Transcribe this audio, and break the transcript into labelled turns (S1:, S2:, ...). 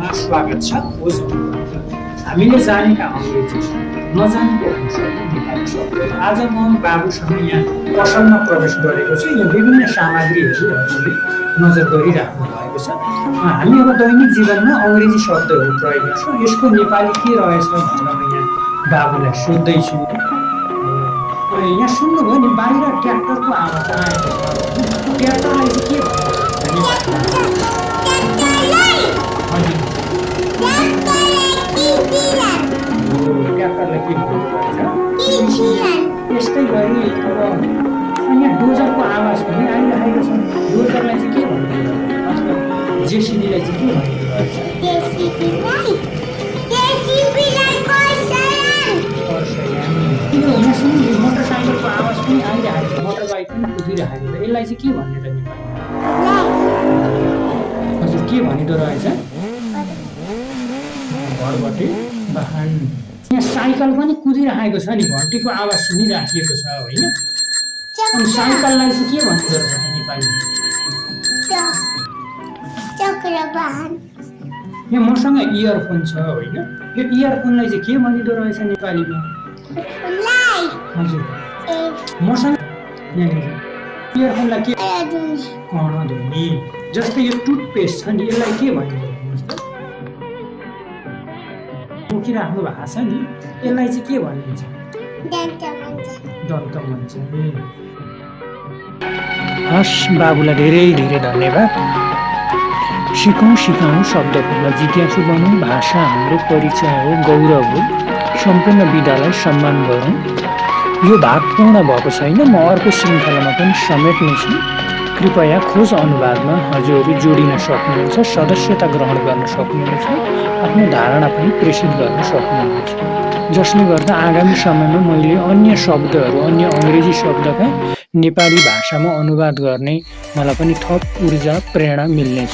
S1: श्रृङ्खलामा स्वागत छ खोज अनुवाद। हामीले जानेका अङ्ग्रेजी नजानेको हुनसक्ने नेपाली शब्दहरू आज म बाबुसँग यहाँ पसलमा प्रवेश गरेको छु। यहाँ विभिन्न सामग्रीहरू हजुरले नजर गरिराख्नु भएको छ। हामी अब दैनिक जीवनमा अङ्ग्रेजी शब्दहरू प्रयोग गर्छौँ। यसको नेपाली के रहेछ भनेर म यहाँ बाबुलाई सोध्दैछु। यहाँ सुन्नुभयो नि बाहिर ट्र्याक्टरको आवाज आएको छ। ट्र्याक्टरलाई चाहिँ के भन्छ? ट्र्याक्टरलाई के भन्छ? यस्तै गरी अब यहाँ डोजरको आवाज पनि आइरहेको छ। डोजरलाई चाहिँ के भन्नु? जेसिबीलाई चाहिँ के भन्नु रहेछ? यहाँ सुन्नु मोटरसाइकलको आवाज पनि आइरहेको छ। मोटरबाइक पनि कुदिरहेको छ। यसलाई चाहिँ के भन्ने त नेपालीमा? हजुर के भनिँदो रहेछ? घरबटे वाहन। यहाँ साइकल पनि कुदिरहेको छ नि, घन्टीको आवाज सुनिराखिएको छ होइन? अनि साइकललाई चाहिँ के भनिँदो रहेछ त नेपालीमा? यहाँ मसँग इयरफोन छ होइन? यो इयरफोनलाई चाहिँ के भनिँदो रहेछ नेपालीमा? हजुर मसँग यहाँनिर इयरफोनलाई के? कर्णध्वनि। जस्तै यो टुथपेस्ट छ नि, यसलाई के भनिँदो भन्नुहोस् त? बोकिराख्नु भएको छ नि, यसलाई चाहिँ के भनिन्छ? दन्तमञ्जन। हस्, बाबुलाई धेरै धेरै धन्यवाद। सिकौँ सिकाउँ शब्दपूर्ण जिज्ञासु बनौँ। भाषा हाम्रो परिचय हो, गौरव हो। सम्पूर्ण विधालाई सम्मान गरौँ। यो भाग पूर्ण भएको छैन, म अर्को श्रृङ्खलामा पनि समेट्नेछु। कृपया खोज अनुवादमा हजुरहरू जोडिन सक्नुहुन्छ, सदस्यता ग्रहण गर्न सक्नुहुन्छ, आफ्नो धारणा पनि प्रेषित गर्न सक्नुहुन्छ, जसले गर्दा आगामी समयमा मैले अन्य शब्दहरू, अन्य अङ्ग्रेजी शब्दका नेपाली भाषामा अनुवाद गर्ने मलाई पनि थप ऊर्जा, प्रेरणा मिल्नेछ।